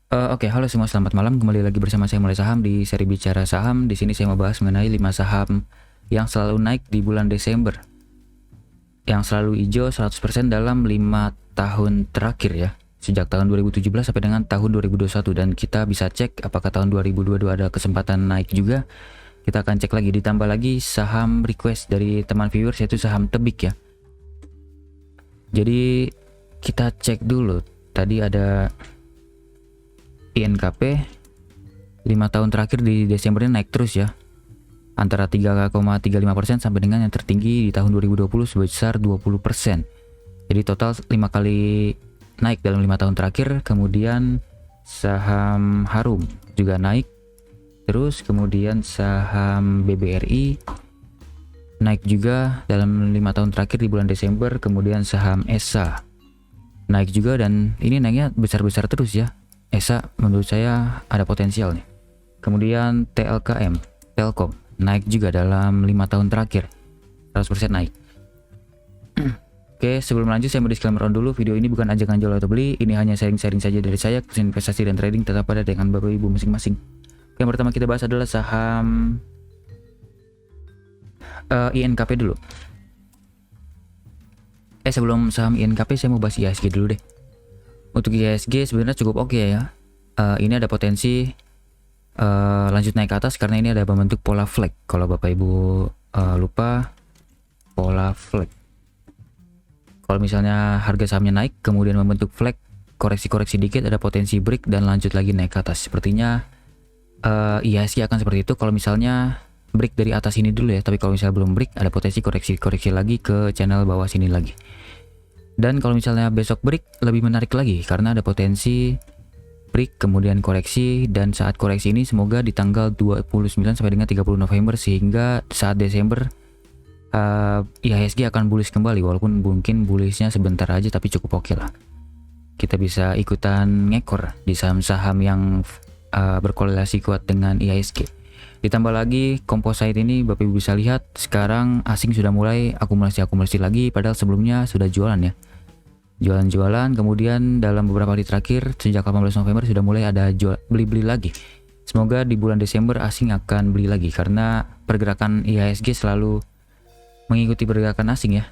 Oke, halo semua, selamat malam. Kembali lagi bersama saya Mulai Saham di seri Bicara Saham. Di sini saya mau bahas mengenai 5 saham yang selalu naik di bulan Desember. Yang selalu hijau 100% dalam 5 tahun terakhir ya. Sejak tahun 2017 sampai dengan tahun 2021, dan kita bisa cek apakah tahun 2022 ada kesempatan naik juga. Kita akan cek lagi, ditambah lagi saham request dari teman viewers, yaitu saham Tebik ya. Jadi kita cek dulu. Tadi ada INKP 5 tahun terakhir di Desembernya naik terus ya, antara 3,35% sampai dengan yang tertinggi di tahun 2020 sebesar 20%. Jadi total 5 kali naik dalam 5 tahun terakhir. Kemudian saham Harum juga naik terus, kemudian saham BBRI naik juga dalam 5 tahun terakhir di bulan Desember. Kemudian saham ESA naik juga, dan ini naiknya besar-besar terus ya. ESA menurut saya ada potensial nih. Kemudian TLKM, Telkom, naik juga dalam 5 tahun terakhir, 100% naik. Oke, sebelum lanjut saya mau disclaimer on dulu. Video ini bukan ajakan jual atau beli, ini hanya sharing-sharing saja dari saya. Keputusan investasi dan trading tetap ada dengan bapak ibu masing-masing. Oke, yang pertama kita bahas adalah saham INKP dulu. Sebelum saham INKP saya mau bahas IHSG dulu deh. Untuk IHSG sebenarnya cukup oke ya. Ini ada potensi lanjut naik ke atas karena ini ada membentuk pola flag. Kalau Bapak Ibu lupa, pola flag. Kalau misalnya harga sahamnya naik kemudian membentuk flag, koreksi-koreksi dikit, ada potensi break dan lanjut lagi naik ke atas. Sepertinya IHSG akan seperti itu kalau misalnya break dari atas ini dulu ya. Tapi kalau misalnya belum break, ada potensi koreksi-koreksi lagi ke channel bawah sini lagi. Dan kalau misalnya besok break, lebih menarik lagi karena ada potensi break kemudian koreksi, dan saat koreksi ini semoga di tanggal 29 sampai dengan 30 November, sehingga saat Desember IHSG akan bullish kembali, walaupun mungkin bullishnya sebentar aja tapi cukup oke lah. Kita bisa ikutan ngekor di saham-saham yang berkorelasi kuat dengan IHSG. Ditambah lagi composite ini, Bapak Ibu bisa lihat sekarang asing sudah mulai akumulasi lagi, padahal sebelumnya sudah jualan ya. Jualan-jualan, kemudian dalam beberapa hari terakhir sejak 18 November sudah mulai ada beli-beli lagi. Semoga di bulan Desember asing akan beli lagi karena pergerakan IHSG selalu mengikuti pergerakan asing ya.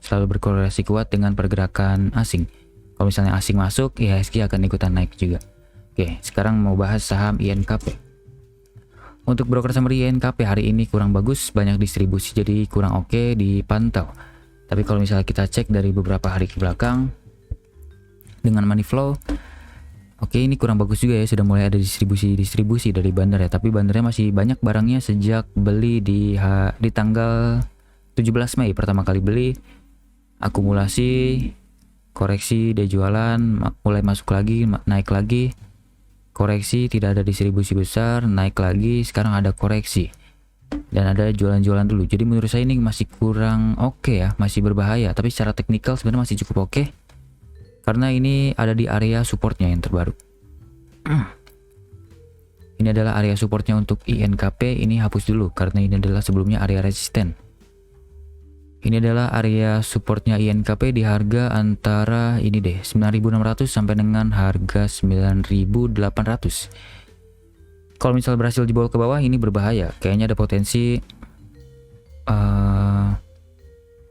Selalu berkorelasi kuat dengan pergerakan asing. Kalau misalnya asing masuk, IHSG akan ikutan naik juga. Oke, sekarang mau bahas saham INKP. Untuk broker summary INKP hari ini kurang bagus, banyak distribusi jadi kurang oke dipantau. Tapi kalau misalnya kita cek dari beberapa hari ke belakang dengan money flow, oke, ini kurang bagus juga ya, sudah mulai ada distribusi dari bandar ya. Tapi bandarnya masih banyak barangnya sejak beli di tanggal 17 Mei pertama kali beli, akumulasi, koreksi, dia jualan, mulai masuk lagi, naik lagi, koreksi, tidak ada distribusi besar, naik lagi, sekarang ada koreksi. Dan ada jualan-jualan dulu. Jadi menurut saya ini masih kurang oke ya, masih berbahaya. Tapi secara teknikal sebenarnya masih cukup oke, karena ini ada di area supportnya yang terbaru. Ini adalah area supportnya untuk INKP. Ini hapus dulu karena ini adalah sebelumnya area resisten. Ini adalah area supportnya INKP di harga antara ini deh 9.600 sampai dengan harga 9.800. Kalau misal berhasil dibawa ke bawah, ini berbahaya. Kayaknya ada potensi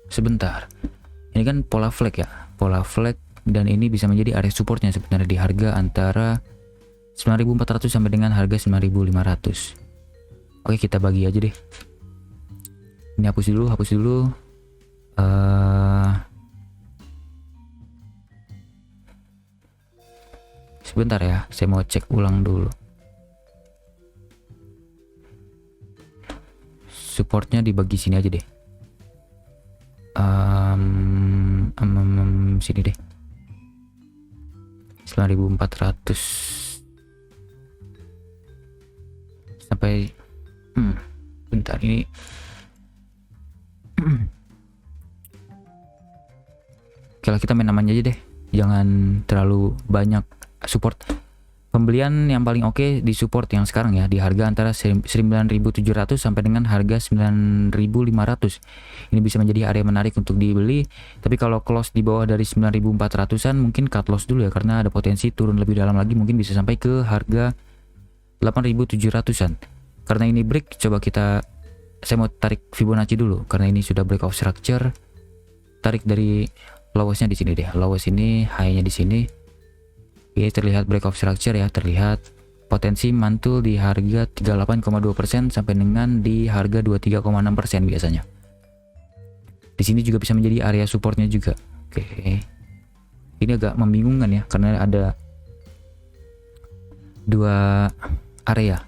sebentar. Ini kan pola flag ya, pola flag, dan ini bisa menjadi area supportnya sebenarnya di harga antara 9.400 sampai dengan harga 9.500. Oke, kita bagi aja deh. Ini hapus dulu. Sebentar ya, saya mau cek ulang dulu. Supportnya dibagi sini aja deh. Sini deh. 9.400 sampai bentar ini. Oke lah, kita main amannya aja deh. Jangan terlalu banyak support. Pembelian yang paling oke di support yang sekarang ya, di harga antara 9.700 sampai dengan harga 9.500. Ini bisa menjadi area menarik untuk dibeli, tapi kalau close di bawah dari 9.400-an mungkin cut loss dulu ya, karena ada potensi turun lebih dalam lagi, mungkin bisa sampai ke harga 8.700-an. Karena ini break, saya mau tarik Fibonacci dulu karena ini sudah break of structure. Tarik dari lowestnya di sini deh. Lowest ini, high-nya di sini. Ini terlihat break of structure ya, terlihat potensi mantul di harga 38,2% sampai dengan di harga 23,6% biasanya. Di sini juga bisa menjadi area supportnya juga. Oke. Ini agak membingungkan ya karena ada dua area.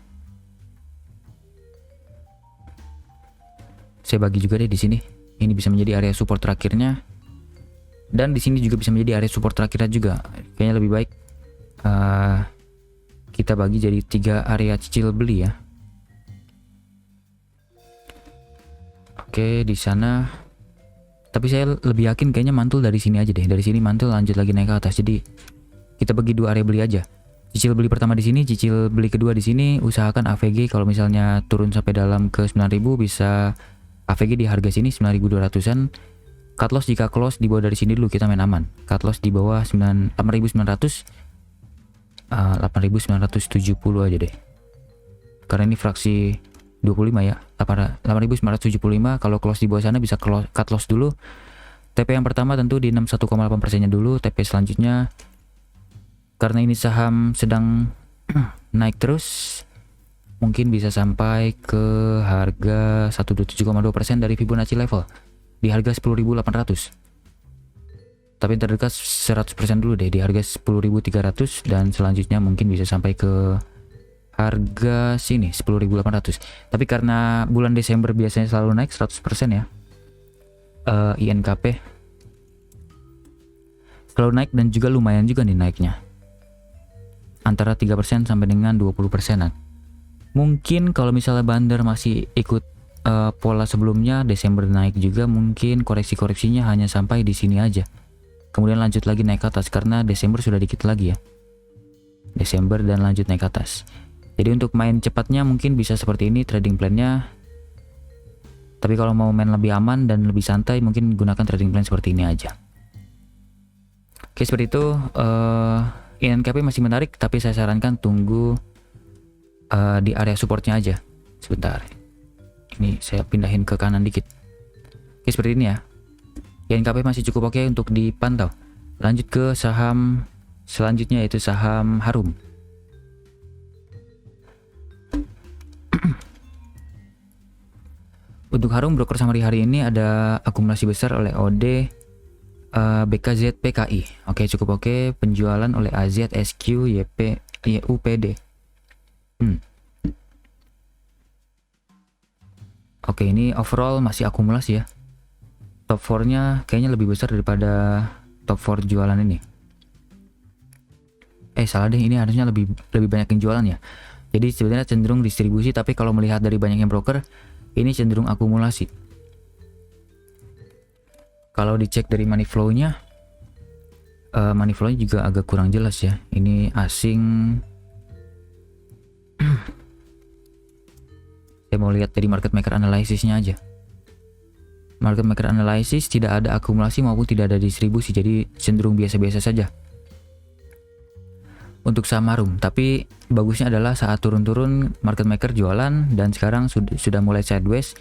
Saya bagi juga deh di sini. Ini bisa menjadi area support terakhirnya. Dan di sini juga bisa menjadi area support terakhirnya juga. Kayaknya lebih baik kita bagi jadi 3 area cicil beli ya. Oke, di sana. Tapi saya lebih yakin kayaknya mantul dari sini aja deh. Dari sini mantul lanjut lagi naik ke atas. Jadi kita bagi 2 area beli aja. Cicil beli pertama di sini, cicil beli kedua di sini. Usahakan AVG kalau misalnya turun sampai dalam ke 9.000 bisa AVG di harga sini 9.200-an. Cut loss jika close di bawah dari sini dulu kita main aman. Cut loss di bawah 8.900. 8.970 aja deh. Karena ini fraksi 25 ya. 8.975. Kalau close di bawah sana bisa cut loss dulu. TP yang pertama tentu di 61,8%-nya dulu. TP selanjutnya karena ini saham sedang naik terus, mungkin bisa sampai ke harga 127,2% dari Fibonacci level di harga 10.800. Tapi terdekat 100% dulu deh di harga 10.300 dan selanjutnya mungkin bisa sampai ke harga sini 10.800. Tapi karena bulan Desember biasanya selalu naik 100% ya. INKP selalu naik dan juga lumayan juga nih naiknya. Antara 3% sampai dengan 20%-an. Mungkin kalau misalnya Bandar masih ikut pola sebelumnya, Desember naik juga, mungkin koreksi-koreksinya hanya sampai di sini aja. Kemudian lanjut lagi naik ke atas karena Desember sudah dikit lagi ya. Desember dan lanjut naik ke atas. Jadi untuk main cepatnya mungkin bisa seperti ini trading plan-nya. Tapi kalau mau main lebih aman dan lebih santai mungkin gunakan trading plan seperti ini aja. Oke, seperti itu. INKP masih menarik tapi saya sarankan tunggu di area supportnya aja. Sebentar. Ini saya pindahin ke kanan dikit. Oke, seperti ini ya. INKP masih cukup oke untuk dipantau. Lanjut ke saham selanjutnya yaitu saham Harum. Untuk Harum broker summary hari ini ada akumulasi besar oleh OD, BKZ, PKI. Oke, cukup oke. Penjualan oleh AZ, SQ, YP, YUPD. Oke, ini overall masih akumulasi ya. Top 4-nya kayaknya lebih besar daripada top 4 jualan ini. Salah deh, ini harusnya lebih banyak yang jualan ya. Jadi sebenarnya cenderung distribusi, tapi kalau melihat dari banyaknya broker, ini cenderung akumulasi. Kalau dicek dari money flow-nya, money flow-nya juga agak kurang jelas ya. Ini asing. Saya mau lihat dari market maker analysis-nya aja. Market maker analysis tidak ada akumulasi maupun tidak ada distribusi, jadi cenderung biasa-biasa saja untuk saham Harum. Tapi bagusnya adalah saat turun-turun market maker jualan dan sekarang sudah mulai sideways.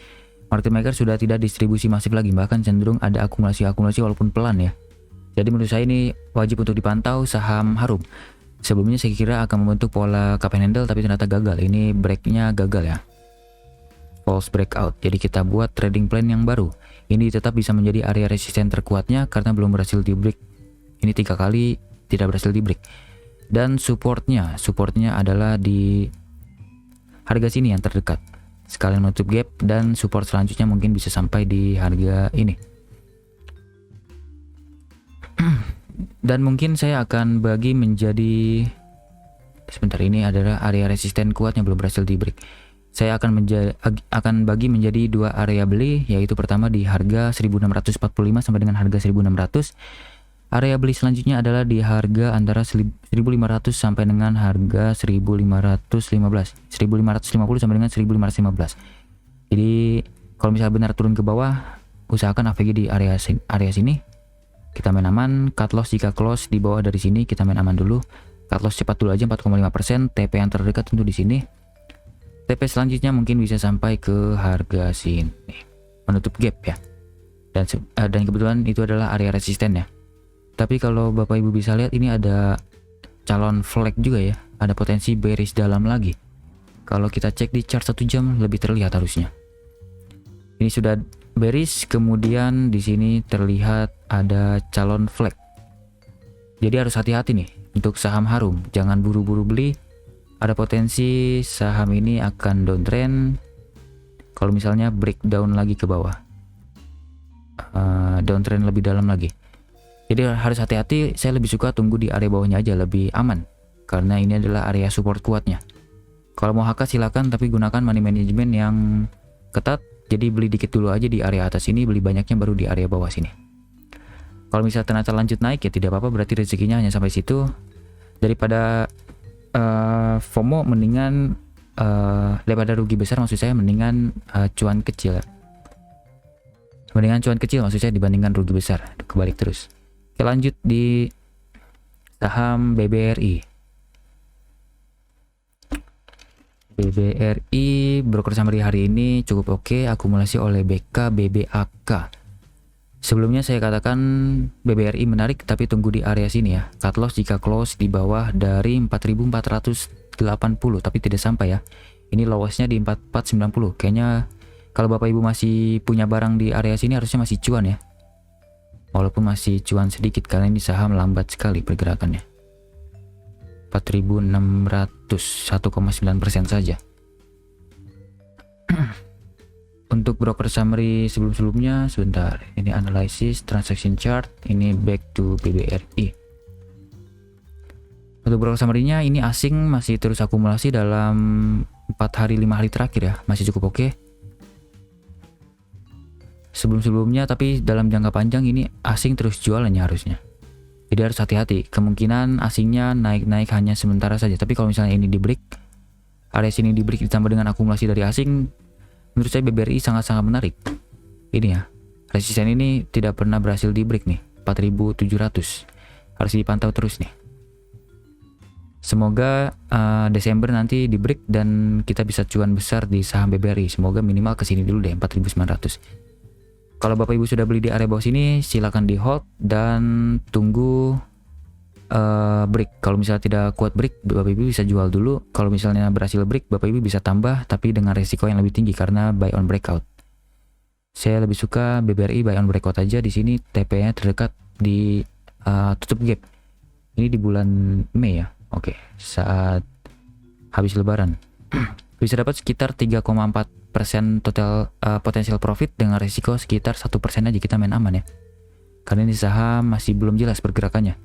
Market maker sudah tidak distribusi masif lagi, bahkan cenderung ada akumulasi walaupun pelan ya. Jadi menurut saya ini wajib untuk dipantau saham Harum. Sebelumnya saya kira akan membentuk pola cup and handle tapi ternyata gagal. Ini breaknya gagal ya. False breakout. Jadi kita buat trading plan yang baru. Ini tetap bisa menjadi area resisten terkuatnya karena belum berhasil di break. Ini 3 kali tidak berhasil di break. Dan supportnya adalah di harga sini yang terdekat. Sekalian menutup gap dan support selanjutnya mungkin bisa sampai di harga ini. Dan mungkin saya akan bagi menjadi, sebentar, ini adalah area resisten kuatnya belum berhasil di break. Saya akan bagi menjadi 2 area beli, yaitu pertama di harga 1645 sampai dengan harga 1600. Area beli selanjutnya adalah di harga antara 1.500 sampai dengan harga 1.515. 1.550 sampai dengan 1.515. Jadi kalau misalnya benar turun ke bawah, usahakan AVG di area sini. Kita main aman. Cut loss jika close di bawah dari sini, kita main aman dulu. Cut loss cepat dulu aja 4,5%. TP yang terdekat tentu di sini. TP selanjutnya mungkin bisa sampai ke harga sini. Menutup gap ya. Dan kebetulan itu adalah area resisten ya. Tapi kalau Bapak Ibu bisa lihat, ini ada calon flag juga ya. Ada potensi bearish dalam lagi. Kalau kita cek di chart 1 jam lebih terlihat harusnya. Ini sudah bearish, kemudian di sini terlihat ada calon flag. Jadi harus hati-hati nih untuk saham Harum. Jangan buru-buru beli. Ada potensi saham ini akan downtrend kalau misalnya breakdown lagi ke bawah. Downtrend lebih dalam lagi. Jadi harus hati-hati, saya lebih suka tunggu di area bawahnya aja, lebih aman. Karena ini adalah area support kuatnya. Kalau mau HK silakan, tapi gunakan money management yang ketat. Jadi beli dikit dulu aja di area atas ini, beli banyaknya baru di area bawah sini. Kalau misalnya ternyata lanjut naik ya tidak apa-apa, berarti rezekinya hanya sampai situ. Daripada FOMO mendingan, daripada rugi besar maksud saya, mendingan cuan kecil. Mendingan cuan kecil maksud saya dibandingkan rugi besar, kebalik terus. Kita lanjut di saham BBRI. BBRI broker summary hari ini cukup oke, akumulasi oleh BK BBAK. Sebelumnya saya katakan BBRI menarik, tapi tunggu di area sini ya. Cut loss jika close di bawah dari 4.480, tapi tidak sampai ya. Ini lowestnya di 4.490. Kayaknya kalau Bapak Ibu masih punya barang di area sini harusnya masih cuan ya. Walaupun masih cuan sedikit karena ini saham lambat sekali pergerakannya. 4.600, 1,9% saja. Untuk broker summary sebelum-sebelumnya, sebentar. Ini analysis transaction chart, ini back to BBRI. Untuk broker summary-nya ini asing masih terus akumulasi dalam 4 hari 5 hari terakhir ya, masih cukup oke. Sebelum-sebelumnya, tapi dalam jangka panjang ini asing terus jualannya harusnya. Jadi harus hati-hati, kemungkinan asingnya naik-naik hanya sementara saja. Tapi kalau misalnya ini di break, area sini di break ditambah dengan akumulasi dari asing, menurut saya BBRI sangat-sangat menarik. Ini ya, resisten ini tidak pernah berhasil di break nih, 4.700. Harus dipantau terus nih. Semoga Desember nanti di break dan kita bisa cuan besar di saham BBRI. Semoga minimal ke sini dulu deh, 4.900. Kalau Bapak Ibu sudah beli di area bawah sini, silakan di hold dan tunggu break. Kalau misalnya tidak kuat break, Bapak Ibu bisa jual dulu. Kalau misalnya berhasil break, Bapak Ibu bisa tambah, tapi dengan resiko yang lebih tinggi karena buy on breakout. Saya lebih suka BBRI buy on breakout aja. Di sini TP-nya terdekat di tutup gap. Ini di bulan Mei ya. Oke, saat habis Lebaran. Bisa dapat sekitar 3,4% total potensial profit dengan resiko sekitar 1% aja, kita main aman ya. Karena ini saham masih belum jelas pergerakannya.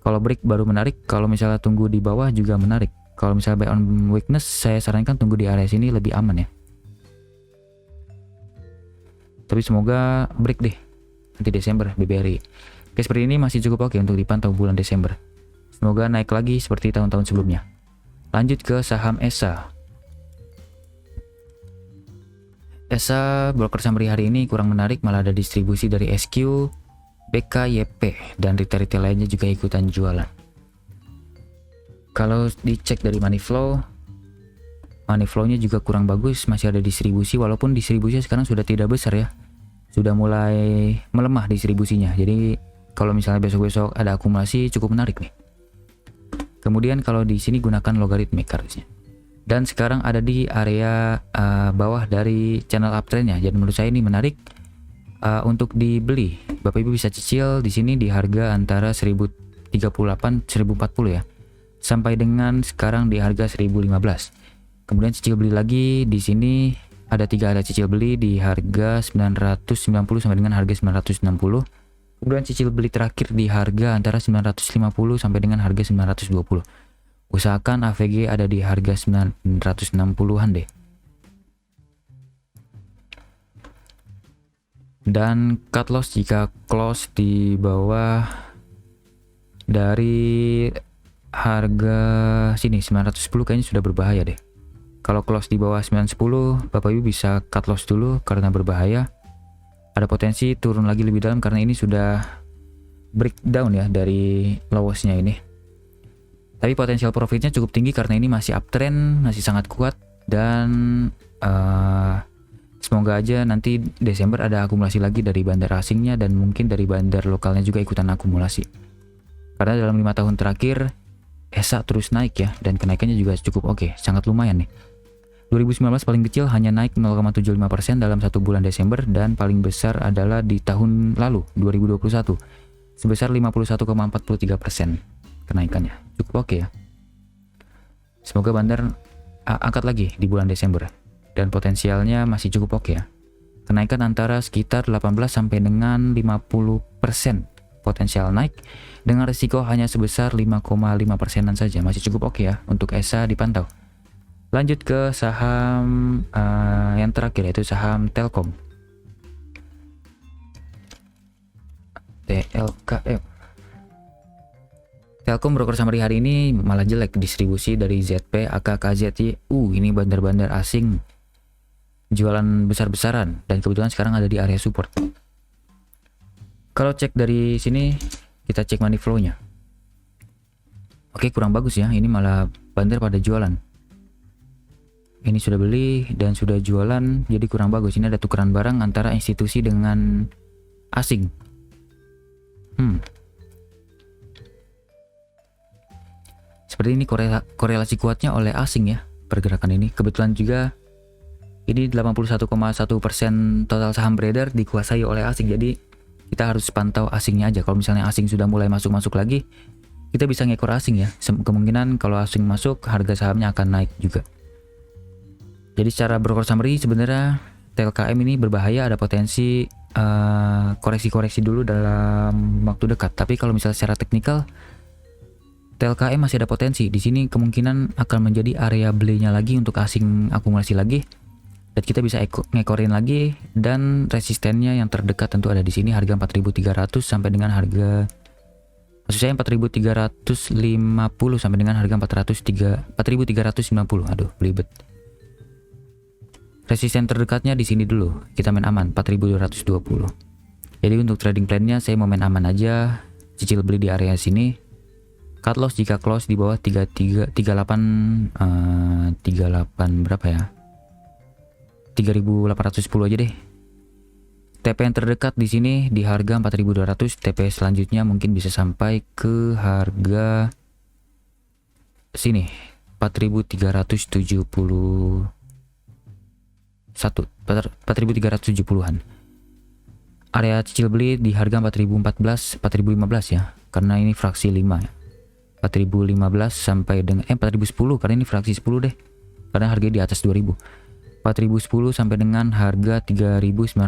Kalau break baru menarik, kalau misalnya tunggu di bawah juga menarik. Kalau misalnya buy on weakness, saya sarankan tunggu di area sini lebih aman ya. Tapi semoga break deh nanti Desember BBRI. Oke, seperti ini masih cukup oke untuk dipantau bulan Desember. Semoga naik lagi seperti tahun-tahun sebelumnya. Lanjut ke saham ESA. ESA broker summary hari ini kurang menarik, malah ada distribusi dari SQ, BKYP, dan retail-retail lainnya juga ikutan jualan. Kalau dicek dari money flow-nya juga kurang bagus, masih ada distribusi, walaupun distribusinya sekarang sudah tidak besar ya. Sudah mulai melemah distribusinya. Jadi kalau misalnya besok-besok ada akumulasi cukup menarik nih. Kemudian kalau di sini gunakan logaritmik harusnya. Dan sekarang ada di area bawah dari channel uptrendnya. Jadi menurut saya ini menarik untuk dibeli. Bapak Ibu bisa cicil di sini di harga antara 1038 1040 ya. Sampai dengan sekarang di harga 1015. Kemudian cicil beli lagi di sini ada 3 ada cicil beli di harga 990 sampai dengan harga 960. Kemudian cicil beli terakhir di harga antara 950 sampai dengan harga 920. Usahakan AVG ada di harga 960-an deh. Dan cut loss jika close di bawah Dari harga sini 910 kayaknya sudah berbahaya deh. Kalau close di bawah 910, Bapak Ibu bisa cut loss dulu karena berbahaya. Ada potensi turun lagi lebih dalam karena ini sudah breakdown ya dari lowest-nya ini. Tapi potensial profitnya cukup tinggi karena ini masih uptrend, masih sangat kuat, dan semoga aja nanti Desember ada akumulasi lagi dari bandar asingnya dan mungkin dari bandar lokalnya juga ikutan akumulasi. Karena dalam 5 tahun terakhir ESA terus naik ya, dan kenaikannya juga cukup oke, sangat lumayan nih. 2019 paling kecil hanya naik 0,75% dalam 1 bulan Desember, dan paling besar adalah di tahun lalu 2021 sebesar 51,43% kenaikannya. Cukup oke ya. Semoga bandar angkat lagi di bulan Desember, dan potensialnya masih cukup oke ya. Kenaikan antara sekitar 18 sampai dengan 50% potensial naik, dengan risiko hanya sebesar 5,5%-an saja. Masih cukup oke ya untuk ESA dipantau. Lanjut ke saham yang terakhir, yaitu saham Telkom. TLKM. Telkom broker summary hari ini malah jelek, distribusi dari ZP, AK, KZY. Ini bandar-bandar asing jualan besar-besaran, dan kebetulan sekarang ada di area support. Kalau cek dari sini, kita cek money flow-nya. Oke, kurang bagus ya. Ini malah bandar pada jualan. Ini sudah beli dan sudah jualan, jadi kurang bagus. Ini ada tukeran barang antara institusi dengan asing. Seperti ini korelasi kuatnya oleh asing ya pergerakan ini. Kebetulan juga ini 81,1% total saham beredar dikuasai oleh asing. Jadi kita harus pantau asingnya aja. Kalau misalnya asing sudah mulai masuk lagi, kita bisa ngekor asing ya. Kemungkinan kalau asing masuk, harga sahamnya akan naik juga. Jadi secara broker summary sebenarnya TLKM ini berbahaya, ada potensi koreksi-koreksi dulu dalam waktu dekat. Tapi kalau misalnya secara teknikal, TLKM masih ada potensi. Di sini kemungkinan akan menjadi area belinya lagi untuk asing akumulasi lagi, dan kita bisa ngekorin lagi. Dan resistennya yang terdekat tentu ada di sini, harga 4.300 sampai dengan harga, maksud saya 4.350 sampai dengan harga 4.390. Aduh, belibet. Resisten terdekatnya di sini dulu, kita main aman 4.220. Jadi untuk trading plan-nya saya mau main aman aja, cicil beli di area sini. Cut loss jika close di bawah 38 berapa ya? 3.810 aja deh. TP yang terdekat di sini di harga 4.200, TP selanjutnya mungkin bisa sampai ke harga sini 4.370-an. Area cicil beli di harga 4.015 ya, karena ini fraksi 5 ya. 4.015 sampai dengan 4.010, karena ini fraksi 10 deh, karena harga di atas 2.000. 4.010 sampai dengan harga 3.920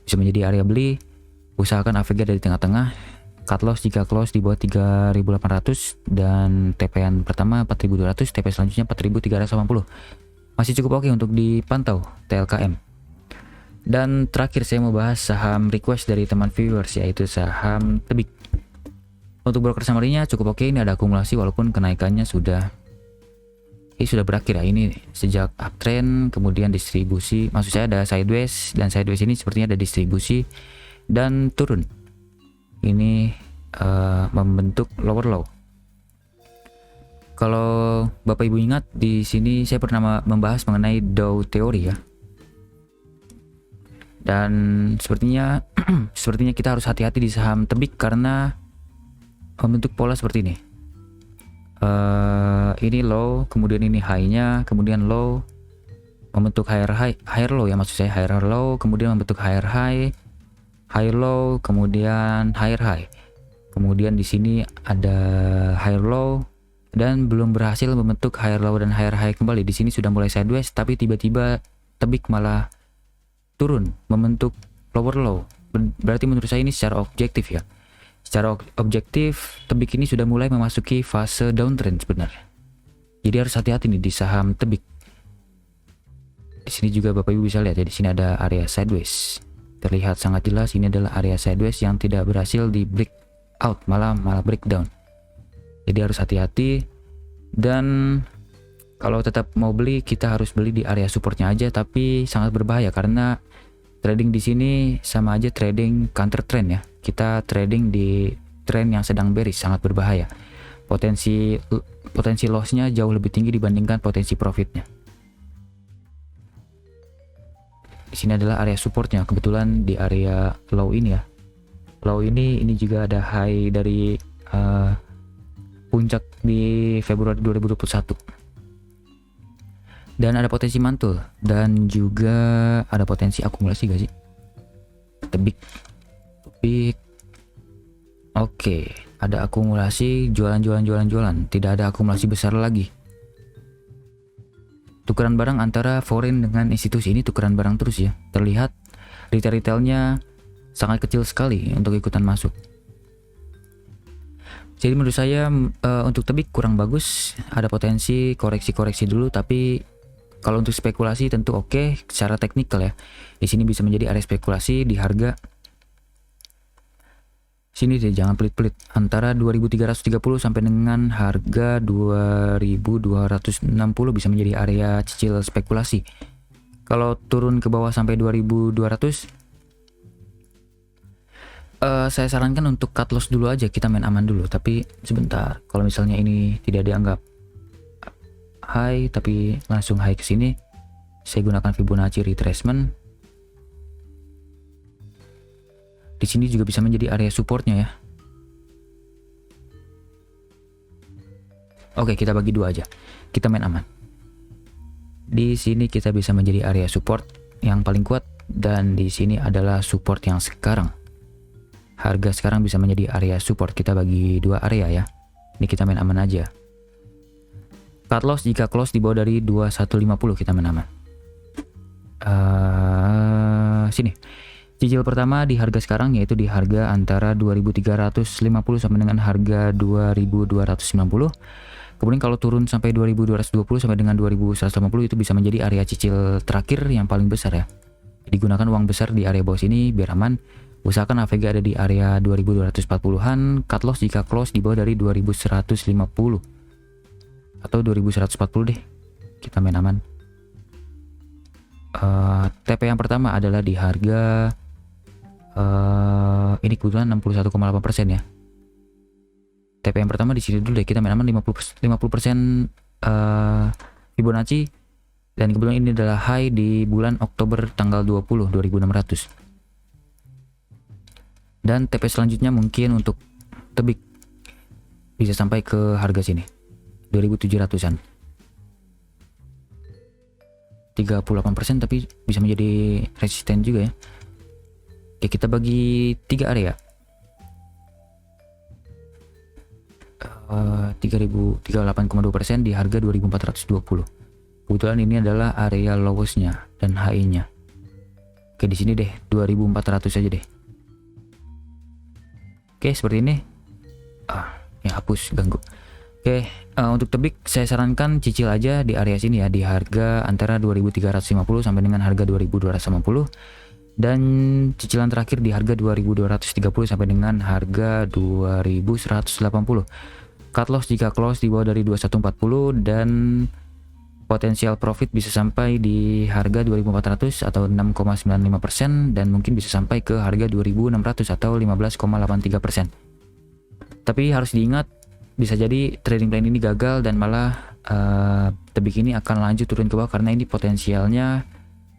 bisa menjadi area beli. Usahakan AVG dari tengah-tengah. Cut loss jika close di bawah 3.800, dan TP yang pertama 4.200, TP selanjutnya 4.380. Masih cukup oke untuk dipantau TLKM. Dan terakhir saya mau bahas saham request dari teman viewers, yaitu saham Tebik. Untuk broker summary-nya cukup oke. Ini ada akumulasi walaupun kenaikannya sudah berakhir ya. Ini sejak uptrend kemudian distribusi, maksud saya ada sideways, dan sideways ini sepertinya ada distribusi dan turun. Ini membentuk lower low. Kalau Bapak Ibu ingat, di sini saya pernah membahas mengenai Dow teori ya. Dan sepertinya kita harus hati-hati di saham Tebik karena membentuk pola seperti ini. Ini low, kemudian ini high-nya, kemudian low, membentuk higher low ya, maksud saya higher low, kemudian membentuk higher high, high low, kemudian higher high. Kemudian di sini ada higher low dan belum berhasil membentuk higher low dan higher high kembali. Di sini sudah mulai sideways, tapi tiba-tiba Tebik malah turun membentuk lower low. Berarti menurut saya ini secara objektif ya. Secara objektif, Tebik ini sudah mulai memasuki fase downtrend sebenarnya. Jadi harus hati-hati nih di saham Tebik. Di sini juga Bapak Ibu bisa lihat ya, di sini ada area sideways. Terlihat sangat jelas ini adalah area sideways yang tidak berhasil di break out, malah breakdown. Jadi harus hati-hati, dan kalau tetap mau beli kita harus beli di area supportnya aja, tapi sangat berbahaya karena trading di sini sama aja trading counter trend ya. Kita trading di trend yang sedang bearish, sangat berbahaya. Potensi lossnya jauh lebih tinggi dibandingkan potensi profitnya. Di sini adalah area supportnya, kebetulan di area low ini ya. Low ini juga ada high dari puncak di Februari 2021. Dan ada potensi mantul dan juga ada potensi akumulasi gak sih? Tebik. Oke, ada akumulasi, jualan. Tidak ada akumulasi besar lagi. Tukeran barang antara foreign dengan institusi, ini tukeran barang terus ya. Terlihat retailnya sangat kecil sekali untuk ikutan masuk. Jadi menurut saya untuk tebik kurang bagus, ada potensi koreksi dulu, tapi kalau untuk spekulasi tentu oke, secara teknikal ya. Di sini bisa menjadi area spekulasi di harga sini deh, jangan pelit-pelit, antara 2330 sampai dengan harga 2260 bisa menjadi area cicil spekulasi. Kalau turun ke bawah sampai 2200, saya sarankan untuk cut loss dulu aja, kita main aman dulu. Tapi sebentar, kalau misalnya ini tidak dianggap high tapi langsung high ke sini, saya gunakan Fibonacci retracement. Di sini juga bisa menjadi area supportnya ya. Oke, kita bagi dua aja, kita main aman. Di sini kita bisa menjadi area support yang paling kuat, dan di sini adalah support yang sekarang. Harga sekarang bisa menjadi area support, kita bagi dua area ya. Ini kita main aman aja. Cut loss jika close di bawah dari 2150, kita main aman. Sini. Cicil pertama di harga sekarang, yaitu di harga antara 2350 sampai dengan harga 2290. Kemudian kalau turun sampai 2220 sampai dengan 2180, itu bisa menjadi area cicil terakhir yang paling besar ya. Digunakan uang besar di area bawah sini biar aman. Usahakan AVG ada di area 2240-an. Cut loss jika close di bawah dari 2150 atau 2140 deh, kita main aman. TP yang pertama adalah di harga ini kebetulan 61,8% ya. TP yang pertama di sini dulu deh, kita main aman 50% Fibonacci, dan kebetulan ini adalah high di bulan Oktober tanggal 20 2600. Dan TP selanjutnya mungkin untuk tebik bisa sampai ke harga sini 2700-an. 38%, tapi bisa menjadi resisten juga ya. Oke, kita bagi 3 area. 38,2% di harga 2420. Kebetulan ini adalah area lowest-nya dan high-nya. Oke, di sini deh 2400 aja deh. Oke, seperti ini. Ya hapus ganggu. Oke, untuk tebik saya sarankan cicil aja di area sini ya, di harga antara 2350 sampai dengan harga 2250, dan cicilan terakhir di harga 2230 sampai dengan harga 2180. Cut loss jika close di bawah dari 2140, dan potensial profit bisa sampai di harga 2400 atau 6,95%, dan mungkin bisa sampai ke harga 2600 atau 15,83%. Tapi harus diingat, bisa jadi trading plan ini gagal dan malah tebik ini akan lanjut turun ke bawah, karena ini potensialnya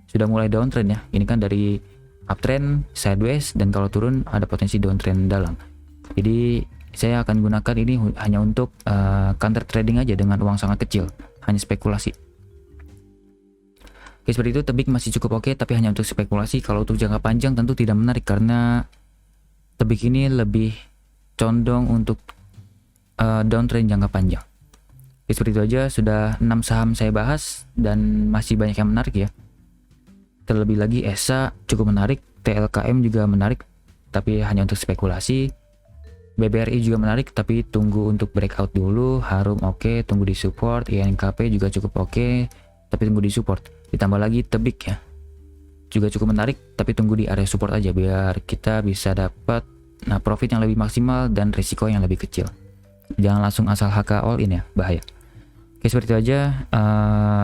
sudah mulai downtrend ya. Ini kan dari uptrend sideways, dan kalau turun ada potensi downtrend dalam. Jadi saya akan gunakan ini hanya untuk counter trading aja dengan uang sangat kecil, hanya spekulasi. Oke, seperti itu. Tebik masih cukup oke, tapi hanya untuk spekulasi. Kalau untuk jangka panjang tentu tidak menarik, karena tebik ini lebih condong untuk downtrend jangka panjang. Oke, seperti itu aja. Sudah 6 saham saya bahas dan masih banyak yang menarik ya. Terlebih lagi ESA cukup menarik, TLKM juga menarik tapi hanya untuk spekulasi. BBRI juga menarik tapi tunggu untuk breakout dulu. Harum oke, tunggu di support. INKP juga cukup oke tapi tunggu di support. Ditambah lagi tebik ya, juga cukup menarik tapi tunggu di area support aja biar kita bisa dapat Nah, profit yang lebih maksimal dan risiko yang lebih kecil. Jangan langsung asal HK all in ya, bahaya. Oke, seperti itu aja.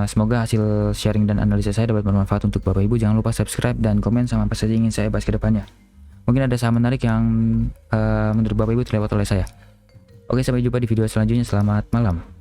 Semoga hasil sharing dan analisa saya dapat bermanfaat untuk Bapak Ibu. Jangan lupa subscribe dan komen sama apa saja ingin saya bahas ke depannya. Mungkin ada saham menarik yang menurut Bapak Ibu terlewat oleh saya. Oke, sampai jumpa di video selanjutnya. Selamat malam.